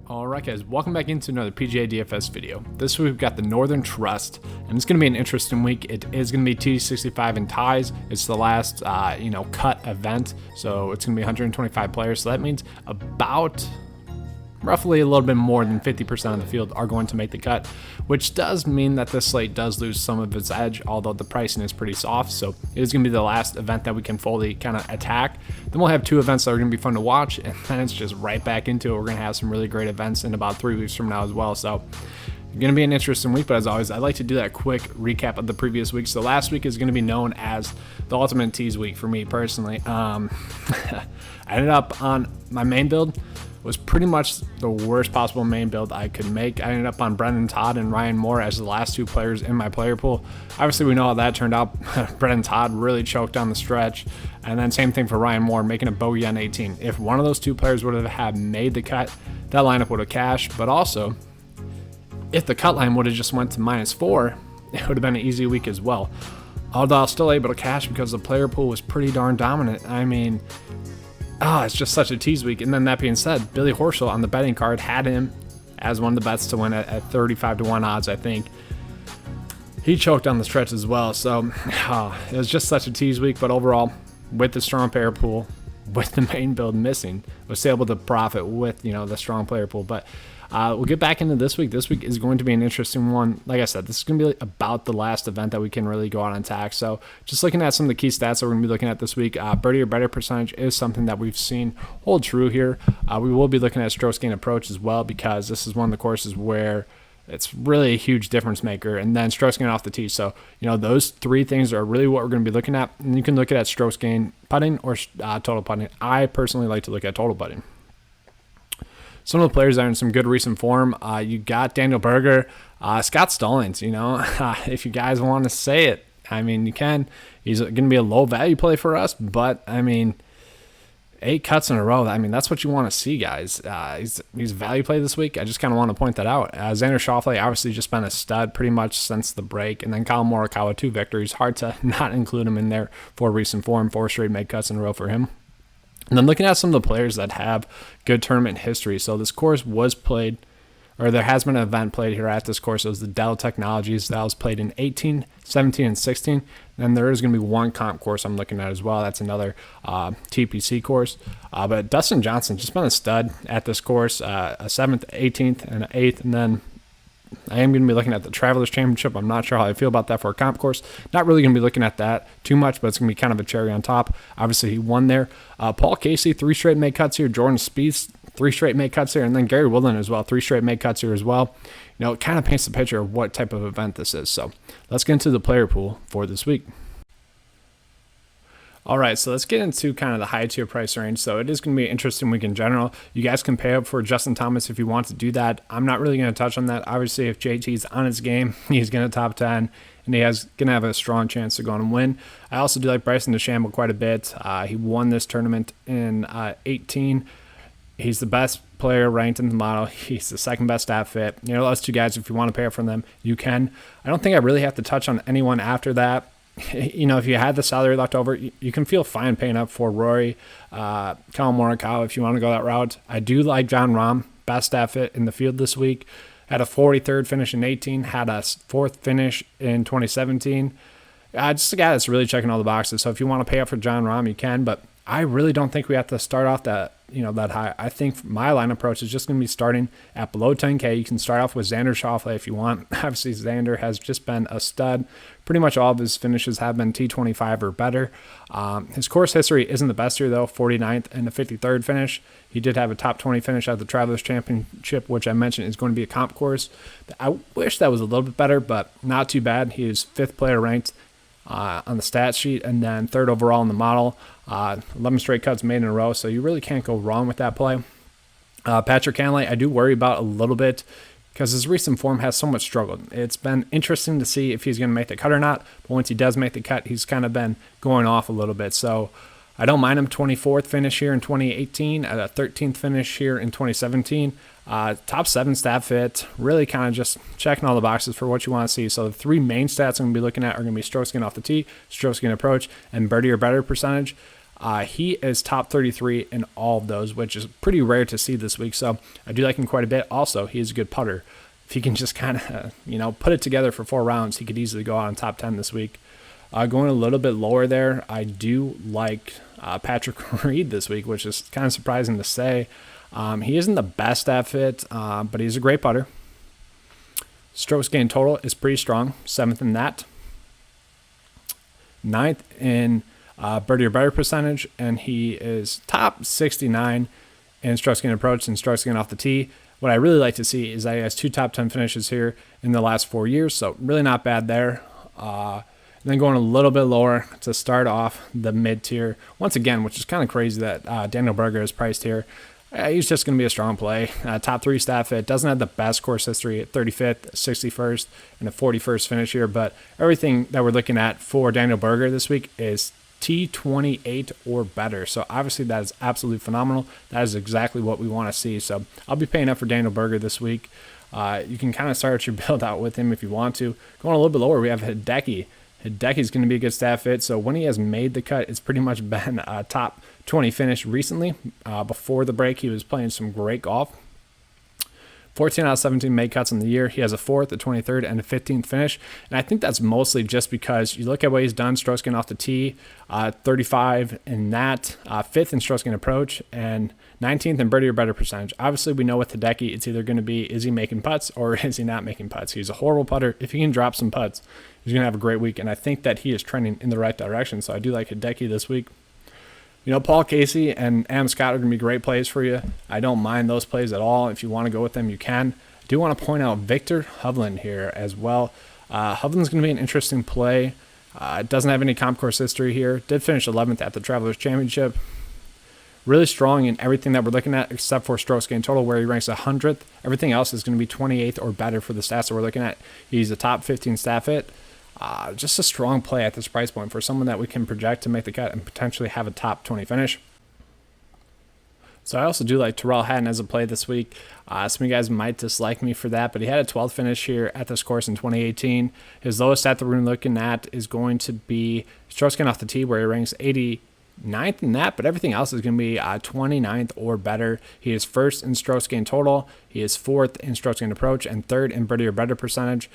Alright guys, welcome back into another PGA DFS video. This week we've got the Northern Trust, and it's going to be an interesting week. It is going to be T65 and ties. It's the last, cut event, so it's going to be 125 players. So that means about roughly a little bit more than 50% of the field are going to make the cut, which does mean that this slate does lose some of its edge, although the pricing is pretty soft. So it is going to be the last event that we can fully kind of attack. Then we'll have two events that are going to be fun to watch, and then it's just right back into it. We're going to have some really great events in about 3 weeks from now as well. So it's going to be an interesting week, but as always, I like to do that quick recap of the previous week. So last week is going to be known as the Ultimate Tees week for me personally. I ended up on my main build. Was pretty much the worst possible main build I could make. I ended up on Brendan Todd and Ryan Moore as the last two players in my player pool. Obviously, we know how that turned out. Brendan Todd really choked on the stretch, and then same thing for Ryan Moore, making a bogey on 18. If one of those two players would have made the cut, that lineup would have cashed. But also, if the cut line would have just went to -4, it would have been an easy week as well. Although I was still able to cash because the player pool was pretty darn dominant. I mean, it's just such a tease week. And then that being said, Billy Horschel on the betting card had him as one of the bets to win at 35-1 odds, I think. He choked on the stretch as well. So it was just such a tease week. But overall, with the strong player pool, with the main build missing, was able to profit with, the strong player pool. But we'll get back into this week. This week is going to be an interesting one. Like I said, this is going to be about the last event that we can really go out and attack. So just looking at some of the key stats that we're going to be looking at this week, birdie or better percentage is something that we've seen hold true here. We will be looking at strokes gain approach as well, because this is one of the courses where it's really a huge difference maker. And then strokes gain off the tee. So, those three things are really what we're going to be looking at. And you can look at strokes gain putting or total putting. I personally like to look at total putting. Some of the players are in some good recent form. You got Daniel Berger, Scott Stallings, if you guys want to say it, you can. He's going to be a low value play for us, but 8 cuts in a row. That's what you want to see, guys. He's a value play this week. I just kind of want to point that out. Xander Schauffele obviously just been a stud pretty much since the break, and then Kyle Morikawa 2 victories. Hard to not include him in there for recent form. 4 straight made cuts in a row for him. And then looking at some of the players that have good tournament history. So this course was played, or there has been an event played here at this course. It was the Dell Technologies. That was played in 18, 17, and 16. And there is going to be one comp course I'm looking at as well. That's another TPC course. But Dustin Johnson just been a stud at this course. A 7th, 18th, and an 8th. And then I am going to be looking at the Travelers Championship. I'm not sure how I feel about that for a comp course. Not really going to be looking at that too much, but it's going to be kind of a cherry on top. Obviously, he won there. Paul Casey, 3 straight made cuts here. Jordan Spieth, 3 straight made cuts here. And then Gary Woodland as well, 3 straight made cuts here as well. It kind of paints the picture of what type of event this is. So let's get into the player pool for this week. All right, so let's get into kind of the high tier price range. So it is going to be an interesting week in general. You guys can pay up for Justin Thomas if you want to do that. I'm not really going to touch on that. Obviously, if JT's on his game, he's going to top 10, and he's going to have a strong chance to go on and win. I also do like Bryson DeChambeau quite a bit. He won this tournament in 18. He's the best player ranked in the model. He's the second best stat fit. Those two guys, if you want to pay up for them, you can. I don't think I really have to touch on anyone after that. If you had the salary left over, you can feel fine paying up for Rory, Kyle Morikawa if you want to go that route. I do like Jon Rahm, best stat fit in the field this week. Had a 43rd finish in 18, had a 4th finish in 2017. Just a guy that's really checking all the boxes. So if you want to pay up for Jon Rahm, you can, but I really don't think we have to start off that high. I think my line approach is just going to be starting at below 10K. You can start off with Xander Schauffele if you want. Obviously, Xander has just been a stud. Pretty much all of his finishes have been T25 or better. His course history isn't the best here, though. 49th and a 53rd finish. He did have a top 20 finish at the Travelers Championship, which I mentioned is going to be a comp course. I wish that was a little bit better, but not too bad. He is 5th player ranked on the stat sheet, and then 3rd overall in the model. 11 straight cuts made in a row, so you really can't go wrong with that play. Patrick Cantlay, I do worry about a little bit because his recent form has somewhat struggled. It's been interesting to see if he's going to make the cut or not, but once he does make the cut, he's kind of been going off a little bit. So I don't mind him. 24th finish here in 2018, a 13th finish here in 2017. Top 7 stat fit, really kind of just checking all the boxes for what you want to see. So the 3 main stats I'm going to be looking at are going to be strokes gain off the tee, strokes gain approach, and birdie or better percentage. He is top 33 in all of those, which is pretty rare to see this week. So I do like him quite a bit. Also, he's a good putter. If he can just kind of, put it together for 4 rounds, he could easily go out on top 10 this week. Going a little bit lower there, I do like Patrick Reed this week, which is kind of surprising to say. He isn't the best at fit, but he's a great putter. Strokes gained total is pretty strong, 7th in that. 9th in birdie or better percentage, and he is top 69 in strokes gained approach and strokes gained off the tee. What I really like to see is that he has 2 top 10 finishes here in the last 4 years, so really not bad there. And then going a little bit lower to start off the mid-tier. Once again, which is kind of crazy that Daniel Berger is priced here. He's just going to be a strong play. Top 3 stat fit. Doesn't have the best course history at 35th, 61st, and a 41st finish here. But everything that we're looking at for Daniel Berger this week is T28 or better. So obviously that is absolutely phenomenal. That is exactly what we want to see. So I'll be paying up for Daniel Berger this week. You can kind of start your build out with him if you want to. Going a little bit lower, we have Hideki. Hideki's going to be a good stat fit. So when he has made the cut, it's pretty much been a top 20 finish recently. Before the break, he was playing some great golf. 14 out of 17 made cuts in the year. He has a 4th, a 23rd, and a 15th finish. And I think that's mostly just because you look at what he's done, strokes gained off the tee, 35 in that, 5th in strokes gained approach, and 19th in birdie or better percentage. Obviously, we know with Hideki, it's either going to be, is he making putts or is he not making putts? He's a horrible putter. If he can drop some putts, he's going to have a great week. And I think that he is trending in the right direction. So I do like Hideki this week. Paul Casey and Adam Scott are going to be great plays for you. I don't mind those plays at all. If you want to go with them, you can. I do want to point out Victor Hovland here as well. Hovland's going to be an interesting play. Doesn't have any comp course history here. Did finish 11th at the Travelers Championship. Really strong in everything that we're looking at except for strokes gained total, where he ranks 100th. Everything else is going to be 28th or better for the stats that we're looking at. He's a top 15 stat fit. Just a strong play at this price point for someone that we can project to make the cut and potentially have a top 20 finish. So I also do like Terrell Hatton as a play this week. Some of you guys might dislike me for that, but he had a 12th finish here at this course in 2018. His lowest stat that we're looking at is going to be strokes gained off the tee, where he ranks 89th in that, but everything else is going to be 29th or better. He is 1st in strokes gained total. He is 4th in strokes gained approach and 3rd in birdie or better percentage.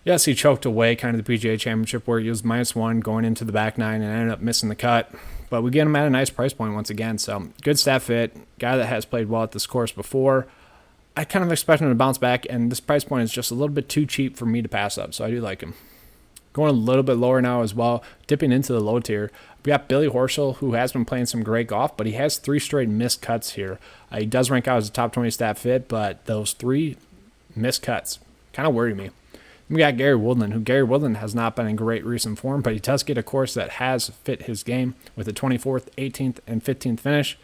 Yes, he choked away kind of the PGA Championship where he was -1 going into the back 9 and ended up missing the cut. But we get him at a nice price point once again. So good stat fit, guy that has played well at this course before. I kind of expect him to bounce back, and this price point is just a little bit too cheap for me to pass up. So I do like him. Going a little bit lower now as well, dipping into the low tier. We got Billy Horschel, who has been playing some great golf, but he has 3 straight missed cuts here. He does rank out as a top 20 stat fit, but those 3 missed cuts kind of worry me. We got Gary Woodland, who Gary Woodland has not been in great recent form, but he does get a course that has fit his game with a 24th, 18th, and 15th finish.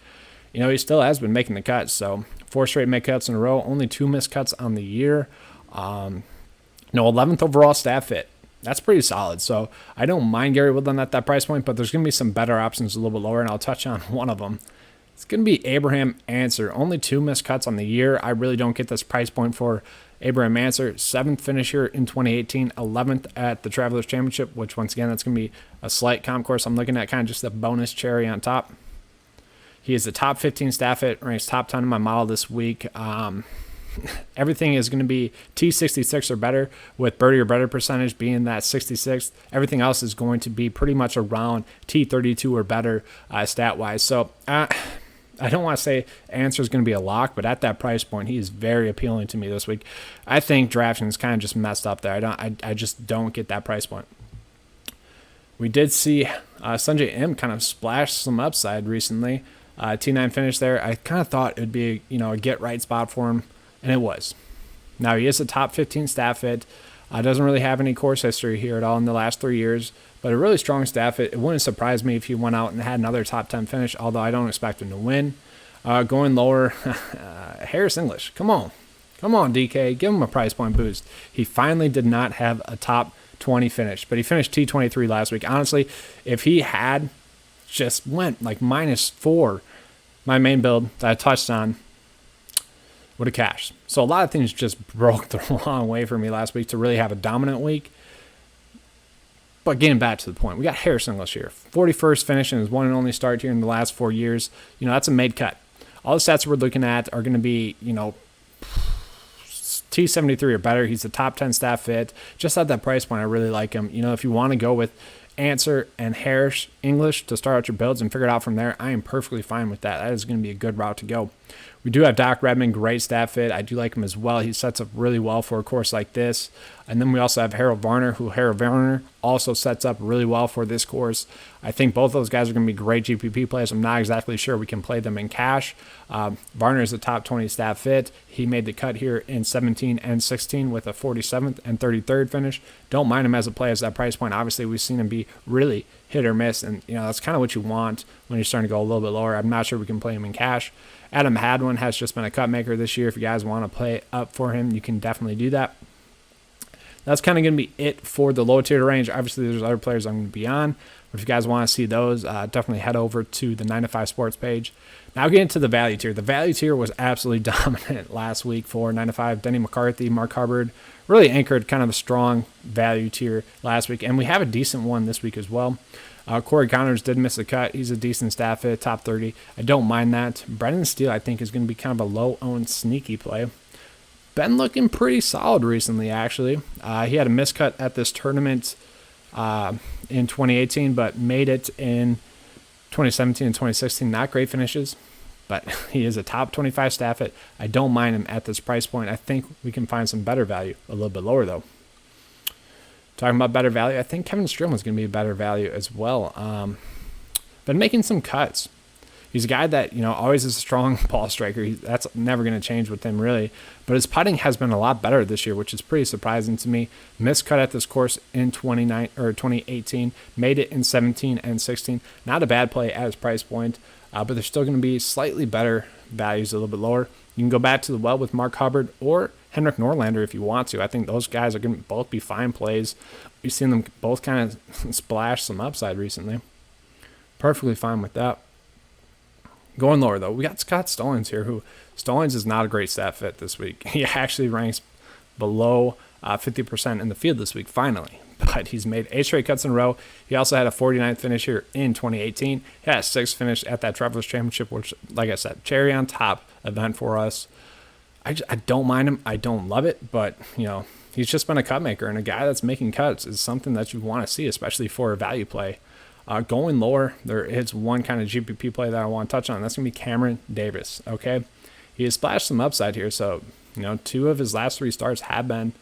He still has been making the cuts, so 4 straight make cuts in a row, only 2 missed cuts on the year. 11th overall stat fit. That's pretty solid. So I don't mind Gary Woodland at that price point, but there's going to be some better options a little bit lower, and I'll touch on one of them. It's going to be Abraham Answer. Only 2 missed cuts on the year. I really don't get this price point for Abraham Answer. 7th finish here in 2018, 11th at the Travelers Championship, which once again, that's going to be a slight comp course. I'm looking at kind of just a bonus cherry on top. He is the top 15 stat fit, ranks top 10 in my model this week. Everything is going to be T66 or better, with birdie or better percentage being that 66th. Everything else is going to be pretty much around T32 or better stat-wise. So I don't want to say Answer is going to be a lock, but at that price point, he is very appealing to me this week. I think DraftKings kind of just messed up there. I just don't get that price point. We did see Sanjay M kind of splash some upside recently. T9 finish there. I kind of thought it would be a get right spot for him, and it was. Now he is a top 15 stat fit. Doesn't really have any course history here at all in the last 3 years, but a really strong stat fit. It wouldn't surprise me if he went out and had another top 10 finish, although I don't expect him to win. Going lower, Harris English. Come on, DK. Give him a price point boost. He finally did not have a top 20 finish, but he finished T23 last week. Honestly, if he had just went like -4, my main build that I touched on would have cashed. So a lot of things just broke the wrong way for me last week to really have a dominant week. But getting back to the point, we got Harris English here. 41st finish in his one and only start here in the last 4 years. You know, that's a made cut. All the stats we're looking at are going to be, you know, T73 or better. He's the top 10 staff fit. Just at that price point, I really like him. You know, if you want to go with Answer and Harris English to start out your builds and figure it out from there, I am perfectly fine with that. That is going to be a good route to go. We do have Doc Redman, great staff fit. I do like him as well. He sets up really well for a course like this. And then we also have Harold Varner also sets up really well for this course. I think both those guys are going to be great GPP plays. I'm not exactly sure we can play them in cash. Varner is a top 20 staff fit. He made the cut here in 17 and 16 with a 47th and 33rd finish. Don't mind him as a play at that price point. Obviously, we've seen him be really hit or miss, and you know that's kind of what you want when you're starting to go a little bit lower. I'm not sure we can play him in cash. Adam Hadwin has just been a cut maker this year. If you guys want to play up for him, you can definitely do that. That's kind of going to be it for the low tier range. Obviously, there's other players I'm going to be on. But if you guys want to see those, definitely head over to the 9to5 Sports page. Now getting to the value tier. The value tier was absolutely dominant last week for 9to5. Denny McCarthy, Mark Hubbard really anchored kind of a strong value tier last week. And we have a decent one this week as well. Corey Connors did miss a cut. He's a decent staff fit, top 30. I don't mind that. Brendan Steele, I think, is going to be kind of a low-owned sneaky play. Been looking pretty solid recently, actually. He had a miscut at this tournament in 2018, but made it in 2017 and 2016. Not great finishes, but he is a top 25 staff fit. I don't mind him at this price point. I think we can find some better value, a little bit lower, though. Talking about better value, I think Kevin Strimmel's going to be a better value as well. Been making some cuts. He's a guy that, you know, always is a strong ball striker. That's never going to change with him, really. But his putting has been a lot better this year, which is pretty surprising to me. Missed cut at this course in 2018. Made it in 17 and 16. Not a bad play at his price point, but there's still going to be slightly better values, a little bit lower. You can go back to the well with Mark Hubbard or Henrik Norlander if you want to. I think those guys are going to both be fine plays. We've seen them both kind of splash some upside recently. Perfectly fine with that. Going lower, though, we got Scott Stallings here, who Stallings is not a great stat fit this week. He actually ranks below 50% in the field this week, finally. But he's made 8 straight cuts in a row. He also had a 49th finish here in 2018. He had a 6th finish at that Travelers Championship, which, like I said, cherry on top event for us. I don't mind him. I don't love it, but, you know, he's just been a cut maker, and a guy that's making cuts is something that you want to see, especially for a value play. Going lower, there is one kind of GPP play that I want to touch on. That's going to be Cameron Davis, okay? He has splashed some upside here, so, you know, 2 of his last 3 starts have been,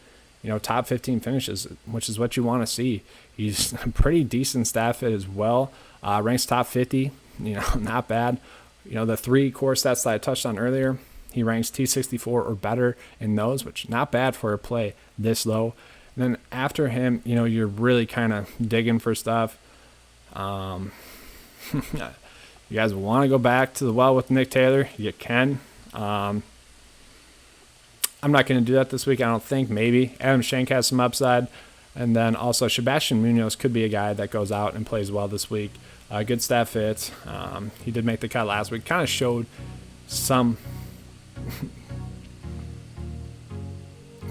you know, top 15 finishes, which is what you want to see. He's a pretty decent staff fit as well. Ranks top 50, you know, not bad. You know, the 3 core stats that I touched on earlier, he ranks T64 or better in those, which not bad for a play this low. And then after him, you know, you're really kind of digging for stuff. You guys want to go back to the well with Nick Taylor, you can. I'm not going to do that this week, I don't think. Maybe Adam Schenk has some upside, and then also Sebastian Munoz could be a guy that goes out and plays well this week. Good staff fit. He did make the cut last week. Kind of showed some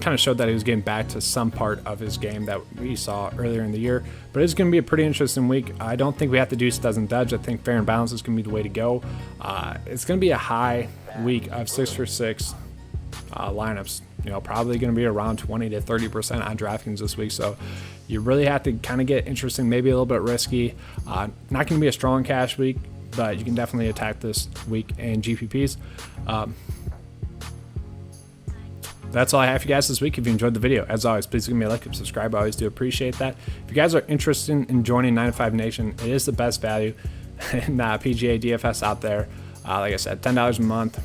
that he was getting back to some part of his game that we saw earlier in the year. But it's going to be a pretty interesting week. I don't think we have to do doesn't dodge. I think fair and balanced is going to be the way to go. It's going to be a high week of 6 for 6 lineups. You know, probably going to be around 20 to 30% on DraftKings this week. So you really have to kind of get interesting, maybe a little bit risky. Not going to be a strong cash week, but you can definitely attack this week in GPPs. That's all I have for you guys this week. If you enjoyed the video, as always, please give me a like and subscribe. I always do appreciate that. If you guys are interested in joining 9to5 Nation, it is the best value in PGA DFS out there. Like I said, $10 a month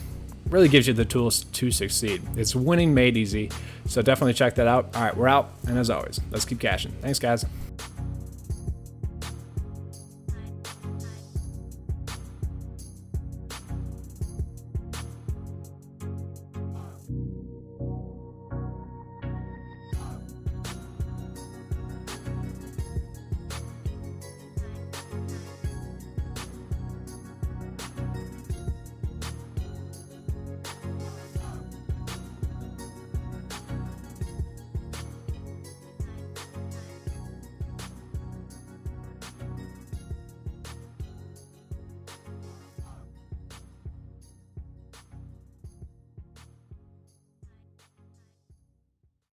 really gives you the tools to succeed. It's winning made easy, so definitely check that out. All right, we're out, and as always, let's keep cashing. Thanks, guys.